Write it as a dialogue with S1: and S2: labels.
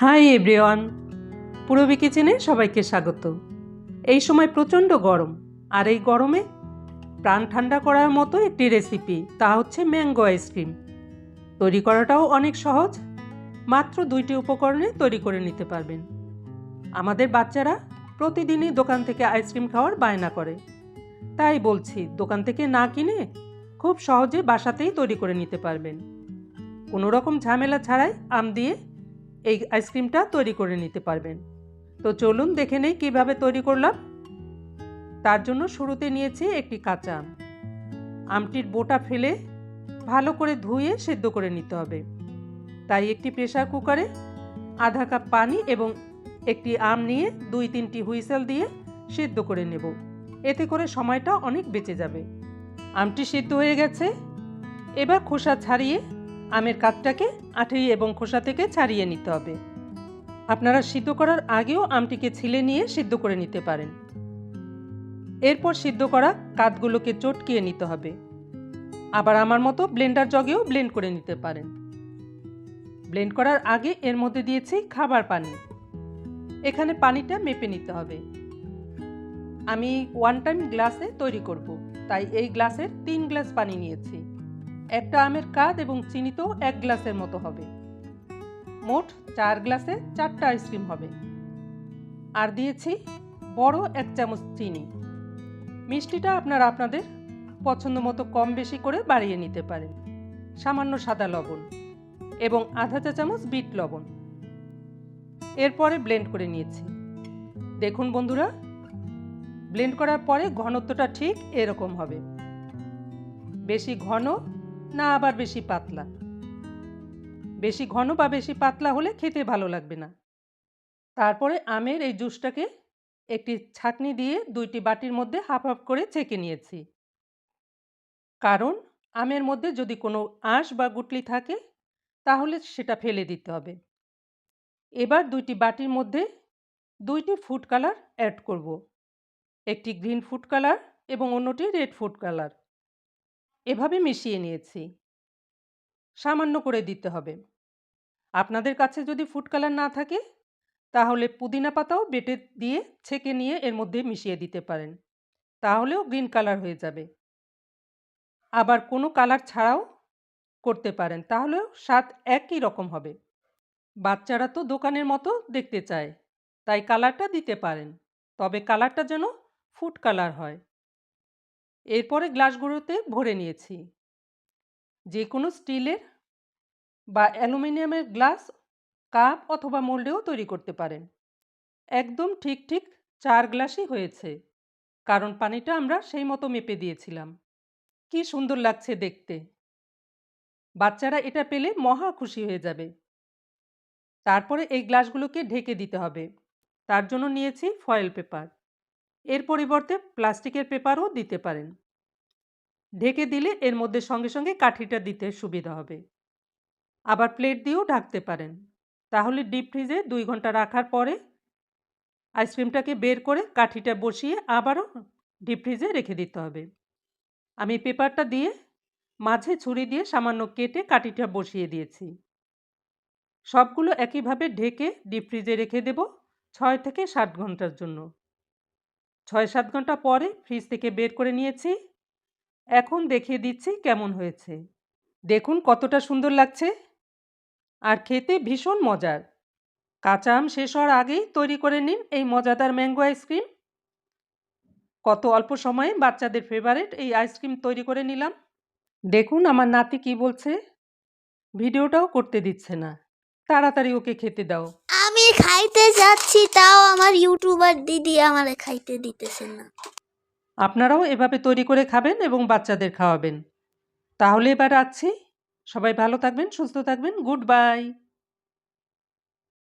S1: Hi everyone, Purabi কিচেনে সবাইকে স্বাগত। এই সময় প্রচণ্ড গরম, আর এই গরমে প্রাণ ঠান্ডা করার মতো একটি রেসিপি, তা হচ্ছে ম্যাঙ্গো আইসক্রিম। তৈরি করাটাও অনেক সহজ, মাত্র 2টি উপকরণে তৈরি করে নিতে পারবেন। আমাদের বাচ্চারা প্রতিদিনই দোকান থেকে আইসক্রিম খাওয়ার বায়না করে, তাই বলছি দোকান থেকে না কিনে খুব সহজে বাসাতেই তৈরি করে নিতে পারবেন। কোনো রকম ঝামেলা ছাড়াই আম দিয়ে এই আইসক্রিমটা তৈরি করে নিতে পারবেন। তো চলুন দেখে নেই কীভাবে তৈরি করলাম। তার জন্য শুরুতে নিয়েছি একটি কাঁচা আম। আমটির বোটা ফেলে ভালো করে ধুয়ে সেদ্ধ করে নিতে হবে। তাই একটি প্রেসার কুকারে আধা কাপ পানি এবং একটি আম নিয়ে 2-3টি হুইসেল দিয়ে সেদ্ধ করে নেব। এতে করে সময়টা অনেক বেঁচে যাবে। আমটি সেদ্ধ হয়ে গেছে, এবার খোসা ছাড়িয়ে আমের কাঠটাকে আঁটি এবং খোসা থেকে ছাড়িয়ে নিতে হবে। আপনারা সিদ্ধ করার আগেও আমটিকে ছিলে নিয়ে সিদ্ধ করে নিতে পারেন। এরপর সিদ্ধ করা কাঠগুলোকে চটকিয়ে নিতে হবে। আবার আমার মতো ব্লেন্ডার জগেও ব্লেন্ড করে নিতে পারেন। ব্লেন্ড করার আগে এর মধ্যে দিয়েছি খাবার পানি। এখানে পানিটা মেপে নিতে হবে। আমি 1 টাইম গ্লাসে তৈরি করব, তাই এই গ্লাসের 3 গ্লাস পানি নিয়েছি। একটা আমের কাঠ এবং চিনি তো 1 গ্লাসের মতো হবে। মোট 4 গ্লাসে 4টা আইসক্রিম হবে। আর দিয়েছি বড় 1 চামচ চিনি। মিষ্টিটা আপনারা আপনাদের পছন্দ মতো কম বেশি করে বাড়িয়ে নিতে পারেন। সামান্য সাদা লবণ এবং আধা চা চামচ বিট লবণ। এরপরে ব্লেন্ড করে নিয়েছি। দেখুন বন্ধুরা, ব্লেন্ড করার পরে ঘনত্বটা ঠিক এরকম হবে। বেশি ঘন না আবার বেশি পাতলা। বেশি ঘন বা বেশি পাতলা হলে খেতে ভালো লাগবে না। তারপরে আমের এই জুসটাকে একটি ছাঁকনি দিয়ে 2টি বাটির মধ্যে হাফ হাফ করে ছেঁকে নিয়েছি। কারণ আমের মধ্যে যদি কোনো আঁশ বা গুটলি থাকে তাহলে সেটা ফেলে দিতে হবে। এবার 2টি বাটির মধ্যে 2টি ফুড কালার অ্যাড করব। একটি গ্রিন ফুড কালার এবং অন্যটি রেড ফুড কালার। এভাবে মিশিয়ে নিয়েছি। সামান্য করে দিতে হবে। আপনাদের কাছে যদি ফুড কালার না থাকে তাহলে পুদিনা পাতাও বেটে দিয়ে ছেঁকে নিয়ে এর মধ্যে মিশিয়ে দিতে পারেন, তাহলেও গ্রিন কালার হয়ে যাবে। আবার কোনো কালার ছাড়াও করতে পারেন, তাহলেও স্বাদ একই রকম হবে। বাচ্চারা তো দোকানের মতো দেখতে চায়, তাই কালারটা দিতে পারেন, তবে কালারটা যেন ফুড কালার হয়। এরপরে গ্লাসগুলোতে ভরে নিয়েছি। যে কোনো স্টিলের বা অ্যালুমিনিয়ামের গ্লাস, কাপ অথবা মোল্ডেও তৈরি করতে পারেন। একদম ঠিক 4 গ্লাসই হয়েছে, কারণ পানিটা আমরা সেই মতো মেপে দিয়েছিলাম। কি সুন্দর লাগছে দেখতে। বাচ্চারা এটা পেলে মহা খুশি হয়ে যাবে। তারপরে এই গ্লাসগুলোকে ঢেকে দিতে হবে। তার জন্য নিয়েছি ফয়েল পেপার। এর পরিবর্তে প্লাস্টিকের পেপারও দিতে পারেন। ঢেকে দিলে এর মধ্যে সঙ্গে সঙ্গে কাঠিটা দিতে সুবিধা হবে। আবার প্লেট দিয়েও ঢাকতে পারেন। তাহলে ডিপ ফ্রিজে 2 ঘন্টা রাখার পরে আইসক্রিমটাকে বের করে কাঠিটা বসিয়ে আবারও ডিপ ফ্রিজে রেখে দিতে হবে। আমি পেপারটা দিয়ে মাঝে ছুরি দিয়ে সামান্য কেটে কাঠিটা বসিয়ে দিয়েছি। সবগুলো একইভাবে ঢেকে ডিপ ফ্রিজে রেখে দেব 6 থেকে 7 ঘন্টার জন্য। 6-7 ঘন্টা পরে ফ্রিজ থেকে বের করে নিয়েছি। এখন দেখিয়ে দিচ্ছি কেমন হয়েছে। দেখুন কতটা সুন্দর লাগছে, আর খেতে ভীষণ মজার। কাঁচা আম শেষ হওয়ার আগেই তৈরি করে নিন এই মজাদার ম্যাঙ্গো আইসক্রিম। কত অল্প সময়ে বাচ্চাদের ফেভারিট এই আইসক্রিম তৈরি করে নিলাম। দেখুন আমার নাতি কি বলছে, ভিডিওটাও করতে দিচ্ছে না। তাড়াতাড়ি ওকে খেতে দাও।
S2: আমি খাইতে যাচ্ছি, তাও আমার ইউটিউবার দিদি আমারে খাইতে দিতেছে না।
S1: আপনারাও এভাবে তৈরি করে খাবেন এবং বাচ্চাদের খাওয়াবেন। তাহলে এবার রাখছি। সবাই ভালো থাকবেন, সুস্থ থাকবেন। Good bye.